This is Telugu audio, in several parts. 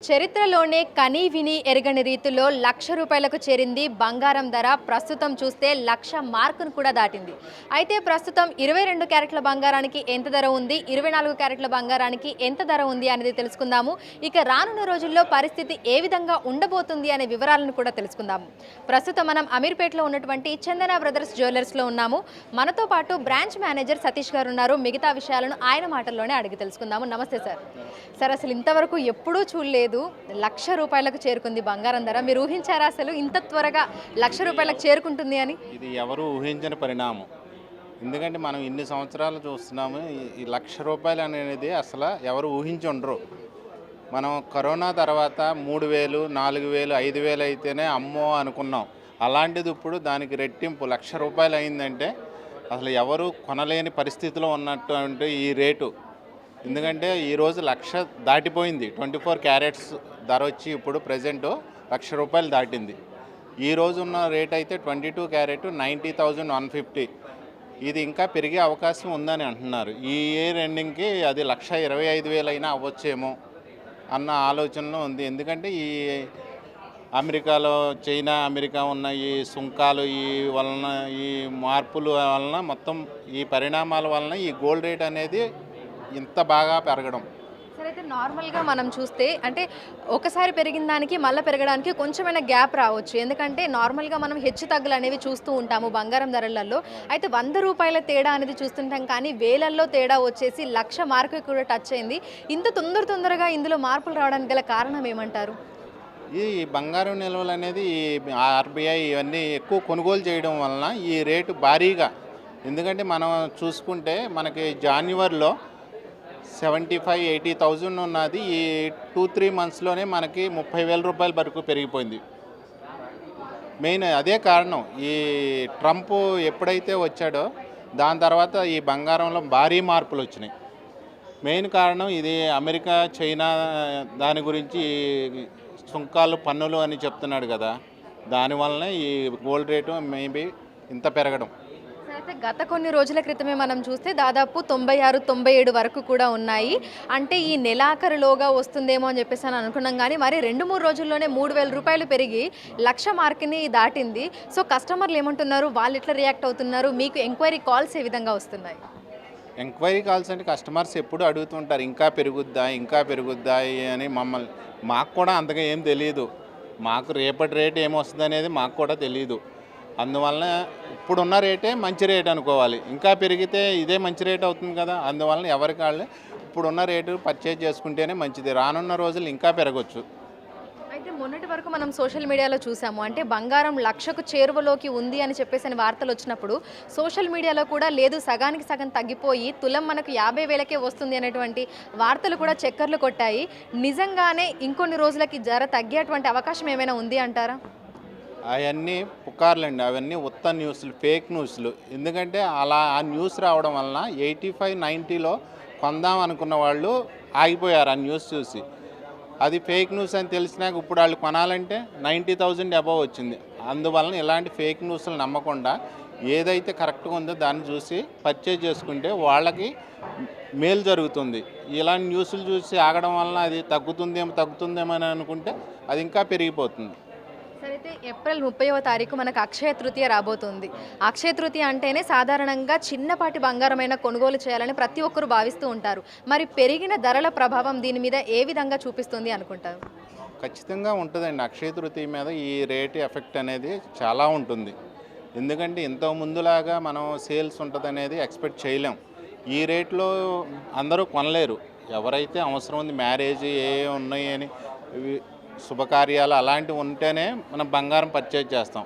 చరిత్రలోనే కనీ విని ఎరగని రీతిలో ₹1,00,000కు చేరింది బంగారం ధర. ప్రస్తుతం చూస్తే 1,00,000 మార్కును కూడా దాటింది. అయితే ప్రస్తుతం 22 క్యారెట్ల బంగారానికి ఎంత ధర ఉంది, 24 క్యారెట్ల బంగారానికి ఎంత ధర ఉంది అనేది తెలుసుకుందాము. ఇక రానున్న రోజుల్లో పరిస్థితి ఏ విధంగా ఉండబోతుంది అనే వివరాలను కూడా తెలుసుకుందాము. ప్రస్తుతం మనం అమీర్పేటలో ఉన్నటువంటి చందన బ్రదర్స్ జ్యువెలర్స్లో ఉన్నాము. మనతో పాటు బ్రాంచ్ మేనేజర్ సతీష్ గారు ఉన్నారు. మిగతా విషయాలను ఆయన మాటల్లోనే అడిగి తెలుసుకుందాము. నమస్తే సార్. సార్, అసలు ఇంతవరకు ఎప్పుడూ చూడలేదు, ₹1,00,000కు చేరుకుంది బంగారం ధర. మీరు ఊహించారా అసలు ఇంత త్వరగా ₹1,00,000కు చేరుకుంటుంది అని? ఇది ఎవరు ఊహించని పరిణామం. ఎందుకంటే మనం ఇన్ని సంవత్సరాలు చూస్తున్నాము. ఈ ₹1,00,000 అనేది అసలు ఎవరు ఊహించి ఉండరు. మనం కరోనా తర్వాత 3,000, 4,000, 5,000 అయితేనే అమ్మో అనుకున్నాం. అలాంటిది ఇప్పుడు దానికి రెట్టింపు ₹1,00,000 అయిందంటే అసలు ఎవరు కొనలేని పరిస్థితిలో ఉన్నటువంటి ఈ రేటు. ఎందుకంటే ఈరోజు 1,00,000 దాటిపోయింది. 24 క్యారెట్స్ ధర వచ్చి ఇప్పుడు ప్రజెంట్ ₹1,00,000 దాటింది. ఈరోజు ఉన్న రేట్ అయితే 22 క్యారెట్ 90,150. ఇది ఇంకా పెరిగే అవకాశం ఉందని అంటున్నారు. ఈ ఇయర్ ఎండింగ్కి అది 1,25,000 అయినా అవ్వచ్చేమో అన్న ఆలోచనలో ఉంది. ఎందుకంటే ఈ అమెరికాలో అమెరికా ఉన్న ఈ సుంకాలు వలన, ఈ మార్పుల వలన, మొత్తం ఈ పరిణామాల వలన ఈ గోల్డ్ రేట్ అనేది ఇంత బాగా పెరగడం. సరే, అయితే నార్మల్గా మనం చూస్తే అంటే ఒకసారి పెరిగిన దానికి మళ్ళీ పెరగడానికి కొంచెమైనా గ్యాప్ రావచ్చు. ఎందుకంటే నార్మల్గా మనం హెచ్చు తగ్గులు అనేవి చూస్తూ ఉంటాము బంగారం ధరలలో. అయితే ₹100 తేడా అనేది చూస్తుంటాం, కానీ వేలల్లో తేడా వచ్చేసి 1,00,000 మార్కు కూడా టచ్ అయింది. ఇంత తొందరగా ఇందులో మార్పులు రావడానికి గల కారణం ఏమంటారు? ఈ బంగారం నిల్వలు అనేది ఆర్బీఐ ఇవన్నీ ఎక్కువ కొనుగోలు చేయడం వలన ఈ రేటు భారీగా. ఎందుకంటే మనం చూసుకుంటే మనకి జాన్యువరిలో 75,000-80,000 ఉన్నది. ఈ 2-3 మంత్స్లోనే మనకి ₹30,000 వరకు పెరిగిపోయింది. మెయిన్ అదే కారణం. ఈ ట్రంప్ ఎప్పుడైతే వచ్చాడో దాని తర్వాత ఈ బంగారంలో భారీ మార్పులు వచ్చినాయి. మెయిన్ కారణం ఇది అమెరికా, చైనా దాని గురించి సుంకాలు, పన్నులు అని చెప్తున్నాడు కదా. దానివల్లనే ఈ గోల్డ్ రేటు మేబీ ఇంత పెరగడం. అయితే గత కొన్ని రోజుల క్రితమే మనం చూస్తే దాదాపు 96-97 వరకు కూడా ఉన్నాయి. అంటే ఈ నెలాఖరులోగా వస్తుందేమో అని చెప్పేసి అని అనుకున్నాం, కానీ మరి 2-3 రోజుల్లోనే ₹3,000 పెరిగి 1,00,000 మార్క్ని దాటింది. సో కస్టమర్లు ఏమంటున్నారు, వాళ్ళు ఎట్లా రియాక్ట్ అవుతున్నారు, మీకు ఎంక్వైరీ కాల్స్ ఏ విధంగా వస్తున్నాయి? ఎంక్వైరీ కాల్స్ అంటే కస్టమర్స్ ఎప్పుడు అడుగుతుంటారు, ఇంకా పెరుగుద్దా అని. మాకు కూడా అంతగా ఏం తెలియదు. మాకు రేపటి రేటు ఏమొస్తుంది అనేది మాకు కూడా తెలియదు. అందువలన ఇప్పుడున్న రేటే మంచి రేట్ అనుకోవాలి. ఇంకా పెరిగితే ఇదే మంచి రేట్ అవుతుంది కదా. అందువలన ఎవరికి వాళ్ళు ఇప్పుడున్న రేటు పర్చేజ్ చేసుకుంటేనే మంచిది. రానున్న రోజులు ఇంకా పెరగచ్చు. అయితే మొన్నటి వరకు మనం సోషల్ మీడియాలో చూసాము, అంటే బంగారం 1,00,000కు చేరువలోకి ఉంది అని చెప్పేసి వార్తలు వచ్చినప్పుడు సోషల్ మీడియాలో కూడా లేదు, సగానికి సగం తగ్గిపోయి తులం మనకు 50,000కే వస్తుంది అనేటువంటి వార్తలు కూడా చక్కర్లు కొట్టాయి. నిజంగానే ఇంకొన్ని రోజులకి ధర తగ్గేటువంటి అవకాశం ఏమైనా ఉంది అంటారా? అవన్నీ పుకార్లండి. అవన్నీ ఉత్త న్యూస్లు, ఫేక్ న్యూస్లు. ఎందుకంటే అలా ఆ న్యూస్ రావడం వలన 85-90లో కొందాం అనుకున్న వాళ్ళు ఆగిపోయారు ఆ న్యూస్ చూసి. అది ఫేక్ న్యూస్ అని తెలిసినాక ఇప్పుడు వాళ్ళు కొనాలంటే 90,000 అబవ్ వచ్చింది. అందువలన ఇలాంటి ఫేక్ న్యూస్లు నమ్మకుండా ఏదైతే కరెక్ట్గా ఉందో దాన్ని చూసి పర్చేజ్ చేసుకుంటే వాళ్ళకి మేలు జరుగుతుంది. ఇలాంటి న్యూస్లు చూసి ఆగడం వలన అది తగ్గుతుందేమో అని అనుకుంటే అది ఇంకా పెరిగిపోతుంది. సరే, అయితే ఏప్రిల్ 30వ తారీఖు మనకు అక్షయ తృతీయ రాబోతుంది. అక్షయ తృతీయ అంటేనే సాధారణంగా చిన్నపాటి బంగారమైన కొనుగోలు చేయాలని ప్రతి ఒక్కరు భావిస్తూ ఉంటారు. మరి పెరిగిన ధరల ప్రభావం దీని మీద ఏ విధంగా చూపిస్తుంది అనుకుంటారు? ఖచ్చితంగా ఉంటుందండి. అక్షయ తృతీయ మీద ఈ రేటు ఎఫెక్ట్ అనేది చాలా ఉంటుంది. ఎందుకంటే ఇంతకు ముందులాగా మనం సేల్స్ ఉంటుంది అనేది ఎక్స్పెక్ట్ చేయలేం. ఈ రేట్లో అందరూ కొనలేరు. ఎవరైతే అవసరం ఉంది, మ్యారేజ్ ఉన్నాయి అని, శుభకార్యాలు అలాంటివి ఉంటేనే మనం బంగారం పర్చేజ్ చేస్తాం.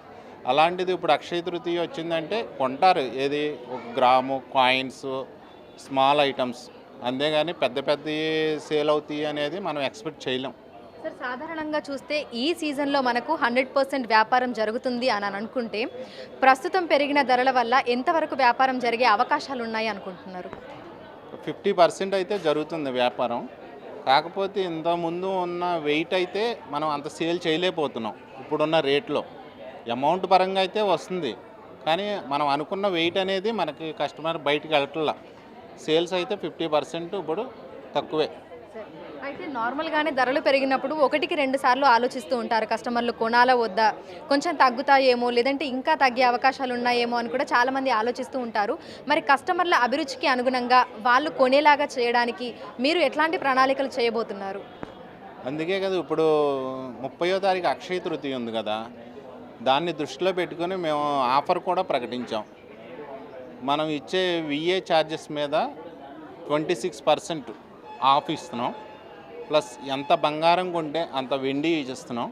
అలాంటిది ఇప్పుడు అక్షయ తృతీయ వచ్చిందంటే కొంటారు. ఏది, 1 గ్రాము, కాయిన్స్, స్మాల్ ఐటమ్స్. అంతేగాని పెద్ద సేల్ అవుతాయి అనేది మనం ఎక్స్పెక్ట్ చేయలేం. సార్, సాధారణంగా చూస్తే ఈ సీజన్లో మనకు 100% వ్యాపారం జరుగుతుంది అని అనుకుంటే ప్రస్తుతం పెరిగిన ధరల వల్ల ఎంతవరకు వ్యాపారం జరిగే అవకాశాలు ఉన్నాయి అనుకుంటున్నారు? 50% అయితే జరుగుతుంది వ్యాపారం. కాకపోతే ఇంతకుముందు ఉన్న వెయిట్ అయితే మనం అంత సేల్ చేయలేకపోతున్నాం. ఇప్పుడున్న రేట్లో అమౌంట్ పరంగా అయితే వస్తుంది, కానీ మనం అనుకున్న వెయిట్ అనేది మనకి కస్టమర్ బయటికి వెళ్ళట్లా. సేల్స్ అయితే 50% ఇప్పుడు తక్కువే. అయితే నార్మల్గానే ధరలు పెరిగినప్పుడు ఒకటికి రెండు సార్లు ఆలోచిస్తూ ఉంటారు కస్టమర్లు, కొనాలా వద్దా, కొంచెం తగ్గుతాయేమో లేదంటే ఇంకా తగ్గే అవకాశాలు ఉన్నాయేమో అని కూడా చాలామంది ఆలోచిస్తూ ఉంటారు. మరి కస్టమర్ల అభిరుచికి అనుగుణంగా వాళ్ళు కొనేలాగా చేయడానికి మీరు ఎట్లాంటి ప్రణాళికలు చేయబోతున్నారు? అందుకే కదా ఇప్పుడు 30వ తారీఖు అక్షయ తృతీయ ఉంది కదా, దాన్ని దృష్టిలో పెట్టుకొని మేము ఆఫర్ కూడా ప్రకటించాం. మనం ఇచ్చే విఏ ఛార్జెస్ మీద 26% ఆఫ్ ఇస్తున్నాం. ప్లస్ ఎంత బంగారం కొంటే అంత వెండి ఇస్తున్నాం.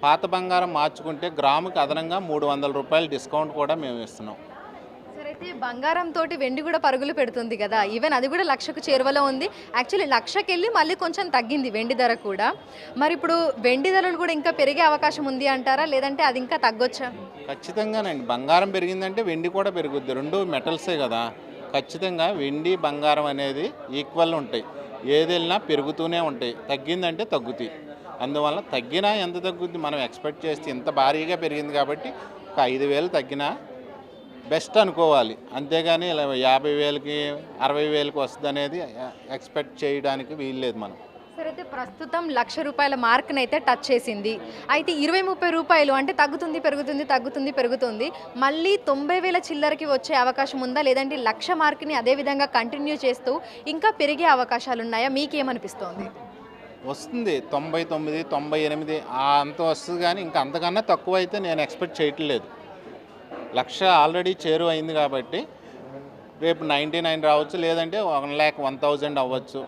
పాత బంగారం మార్చుకుంటే గ్రాముకి అదనంగా 300 రూపాయలు డిస్కౌంట్ కూడా మేము ఇస్తున్నాం. సరే, అయితే బంగారం తోటి వెండి కూడా పరుగులు పెడుతుంది కదా, ఈవెన్ అది కూడా లక్షకు చేరువలో ఉంది. యాక్చువల్లీ లక్షకి వెళ్ళి మళ్ళీ కొంచెం తగ్గింది వెండి ధర కూడా. మరి ఇప్పుడు వెండి ధరలు కూడా ఇంకా పెరిగే అవకాశం ఉంది అంటారా, లేదంటే అది ఇంకా తగ్గొచ్చా? ఖచ్చితంగానండి, బంగారం పెరిగిందంటే వెండి కూడా పెరుగుద్ది. రెండు మెటల్సే కదా, ఖచ్చితంగా వెండి బంగారం అనేది ఈక్వల్ ఉంటాయి. ఏది వెళ్ళినా పెరుగుతూనే ఉంటాయి, తగ్గిందంటే తగ్గుతాయి. అందువల్ల తగ్గినా ఎంత తగ్గుద్ది మనం ఎక్స్పెక్ట్ చేస్తే ఇంత భారీగా పెరిగింది కాబట్టి ఒక 5,000 తగ్గినా బెస్ట్ అనుకోవాలి. అంతేగాని ఇలా 50,000కి 60,000కి వస్తుంది అనేది ఎక్స్పెక్ట్ చేయడానికి వీల్లేదు మనం. సరే, అయితే ప్రస్తుతం ₹1,00,000 మార్క్ని అయితే టచ్ చేసింది. అయితే 20-30 రూపాయలు అంటే తగ్గుతుంది పెరుగుతుంది తగ్గుతుంది పెరుగుతుంది, మళ్ళీ 90,000 చిల్లరకి వచ్చే అవకాశం ఉందా, లేదంటే 1,00,000 మార్క్ని అదే విధంగా కంటిన్యూ చేస్తూ ఇంకా పెరిగే అవకాశాలు ఉన్నాయా? మీకేమనిపిస్తోంది? వస్తుంది 99, 98 అంత వస్తుంది, కానీ ఇంకా అంతకన్నా తక్కువ అయితే నేను ఎక్స్పెక్ట్ చేయట్లేదు. 1,00,000 ఆల్రెడీ చేరువైంది కాబట్టి రేపు 99 రావచ్చు, లేదంటే 1,01,000 అవ్వచ్చు.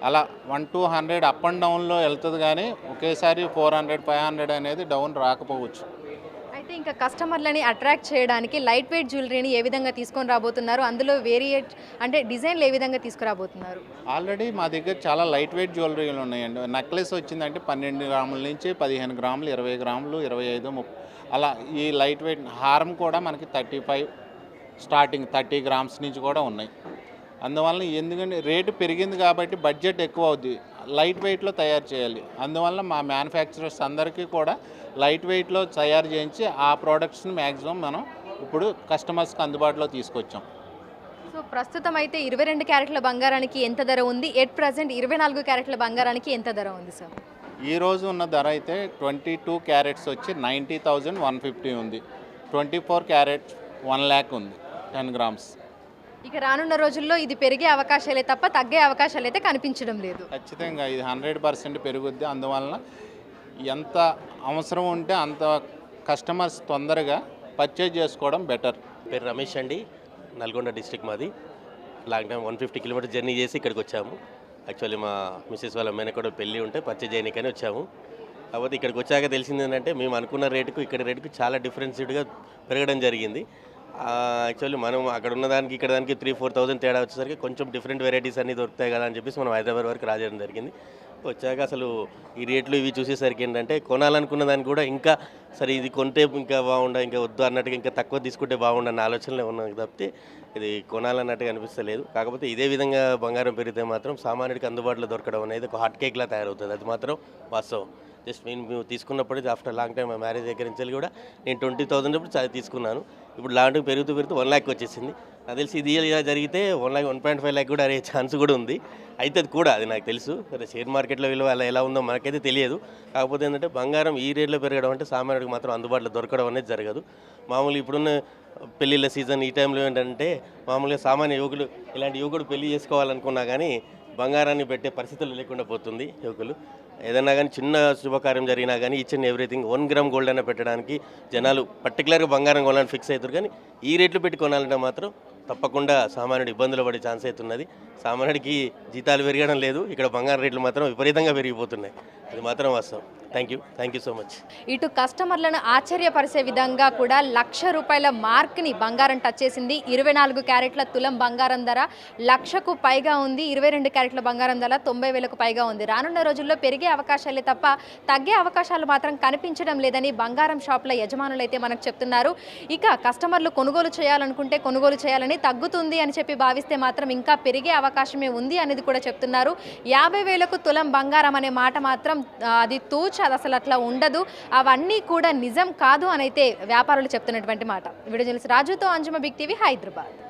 అలా 100-100 అప్ అండ్ డౌన్లో వెళ్తుంది, కానీ ఒకేసారి 400-500 అనేది డౌన్ రాకపోవచ్చు. అయితే ఇంకా కస్టమర్లని అట్రాక్ట్ చేయడానికి లైట్ వెయిట్ జ్యువెలరీని ఏ విధంగా తీసుకొని రాబోతున్నారు, అందులో వేరియేట్ అంటే డిజైన్లు ఏ విధంగా తీసుకురాబోతున్నారు? ఆల్రెడీ మా దగ్గర చాలా లైట్ వెయిట్ జ్యువెలరీలు ఉన్నాయండి. నెక్లెస్ వచ్చిందంటే 12 గ్రాముల నుంచి 15 గ్రాములు, 20 గ్రాములు, 25, 30 అలా. ఈ లైట్ వెయిట్ హారం కూడా మనకి 35 స్టార్టింగ్ 30 గ్రామ్స్ నుంచి కూడా ఉన్నాయి. అందువల్ల ఎందుకంటే రేటు పెరిగింది కాబట్టి బడ్జెట్ ఎక్కువ అవుద్ది, లైట్ వెయిట్లో తయారు చేయాలి. అందువల్ల మా మ్యానుఫ్యాక్చరర్స్ అందరికీ కూడా లైట్ వెయిట్లో తయారు చేయించి ఆ ప్రోడక్ట్స్ని మ్యాక్సిమం మనం ఇప్పుడు కస్టమర్స్కి అందుబాటులో తీసుకొచ్చాం. సో ప్రస్తుతం అయితే 22 క్యారెట్ల బంగారానికి ఎంత ధర ఉంది, ఎట్ ప్రజెంట్ 24 క్యారెట్ల బంగారానికి ఎంత ధర ఉంది సార్? ఈరోజు ఉన్న ధర అయితే 22 క్యారెట్స్ వచ్చి 90,150 ఉంది. 24 క్యారెట్స్ 1,00,000 ఉంది 10 గ్రామ్స్. ఇక రానున్న రోజుల్లో ఇది పెరిగే అవకాశాలే తప్ప తగ్గే అవకాశాలు అయితే కనిపించడం లేదు. ఖచ్చితంగా ఇది 100% పెరుగుద్ది. అందువలన ఎంత అవసరం ఉంటే అంత కస్టమర్స్ తొందరగా పర్చేజ్ చేసుకోవడం బెటర్. పేరు రమేష్ అండి, నల్గొండ డిస్ట్రిక్ట్ మాది. లాంగ్ టైం 150 కిలోమీటర్ జర్నీ చేసి ఇక్కడికి వచ్చాము. యాక్చువల్లీ మా మిస్సెస్ వాళ్ళ అమ్మాయిని కూడా పెళ్ళి ఉంటే పర్చేజ్ చేయడానికని వచ్చాము. కాకపోతే ఇక్కడికి వచ్చాక తెలిసింది ఏంటంటే మేము అనుకున్న రేటుకు ఇక్కడ రేటుకు చాలా డిఫరెన్స్డ్గా పెరగడం జరిగింది. యాక్చువల్లీ మనం అక్కడ ఉన్నదానికి ఇక్కడ దానికి 3-4,000 తేడా వచ్చేసరికి కొంచెం డిఫరెంట్ వెరైటీస్ అన్నీ దొరుకుతాయి కదా అని చెప్పేసి మనం హైదరాబాద్ వరకు రాజడం జరిగింది. వచ్చాక అసలు ఈ రేట్లు ఇవి చూసేసరికి ఏంటంటే కొనాలనుకున్న దానికి కూడా ఇంకా సరే ఇది కొంటే ఇంకా బాగుండా, ఇంకా వద్దు అన్నట్టుగా ఇంకా తక్కువ తీసుకుంటే బాగుండన్న ఆలోచనలో ఉన్నాం తప్పితే ఇది కొనాలన్నట్టుగా అనిపిస్తలేదు. కాకపోతే ఇదే విధంగా బంగారం పెరిగితే మాత్రం సామాన్యుడికి అందుబాటులో దొరకడం అనేది ఒక హాట్ కేక్లా తయారవుతుంది, అది మాత్రం వాస్తవం. జస్ట్ మేము తీసుకున్నప్పుడు ఆఫ్టర్ లాంగ్ టైం మా మ్యారేజ్ దగ్గర నుంచి కూడా నేను 20,000 అప్పుడు తీసుకున్నాను. ఇప్పుడు లాంటి పెరుగుతూ 1,00,000 వచ్చేసింది. నాకు తెలిసి ఇది ఇలా జరిగితే 1,05 lakh కూడా అయ్యే ఛాన్స్ కూడా ఉంది. అయితే అది కూడా అది నాకు తెలుసు. సరే, షేర్ మార్కెట్లో విలువ అలా ఎలా ఉందో మనకైతే తెలియదు. కాకపోతే ఏంటంటే బంగారం ఈ రేట్లో పెరగడం అంటే సామాన్యుడికి మాత్రం అందుబాటులో దొరకడం అనేది జరగదు. మామూలు ఇప్పుడున్న పెళ్ళిళ్ళ సీజన్ ఈ టైంలో ఏంటంటే మామూలుగా సామాన్య యువకులు ఇలాంటి యువకుడు పెళ్లి చేసుకోవాలనుకున్నా కానీ బంగారాన్ని పెట్టే పరిస్థితులు లేకుండా పోతుంది. యువకులు ఏదన్నా కానీ చిన్న శుభకార్యం జరిగినా కానీ each and everything 1 gram gold అయినా పెట్టడానికి జనాలు పర్టికులర్గా బంగారం కొనాలని ఫిక్స్ అవుతారు. కానీ ఈ రేట్లు పెట్టి కొనాలంటే మాత్రం తప్పకుండా సామాన్యుడు ఇబ్బందులు పడే ఛాన్స్ అవుతున్నది. సామాన్యుడికి జీతాలు పెరగడం లేదు, ఇక్కడ బంగారం రేట్లు మాత్రం విపరీతంగా పెరిగిపోతున్నాయి, అది మాత్రం వాస్తవం. Thank you so much. ఇటు కస్టమర్లను ఆశ్చర్యపరిచే విధంగా కూడా ₹1,00,000 మార్క్ని బంగారం టచ్ చేసింది. 24 క్యారెట్ల తులం బంగారం ధర 1,00,000కు పైగా ఉంది. 22 క్యారెట్ల బంగారం ధర 90,000కు పైగా ఉంది. రానున్న రోజుల్లో పెరిగే అవకాశాలే తప్ప తగ్గే అవకాశాలు మాత్రం కనిపించడం లేదని బంగారం షాపుల యజమానులు అయితే మనకు చెప్తున్నారు. ఇక కస్టమర్లు కొనుగోలు చేయాలనుకుంటే కొనుగోలు చేయాలని, తగ్గుతుంది అని చెప్పి భావిస్తే మాత్రం ఇంకా పెరిగే అవకాశమే ఉంది అనేది కూడా చెప్తున్నారు. 50,000కు తులం బంగారం అనే మాట మాత్రం అది తూచ, అది అసలు అట్లా ఉండదు, అవన్నీ కూడా నిజం కాదు అని అయితే వ్యాపారులు చెప్తున్నటువంటి మాట. వీడియో జర్నలిస్ట్ రాజుతో అంజుమ, బిగ్ టీవీ, హైదరాబాద్.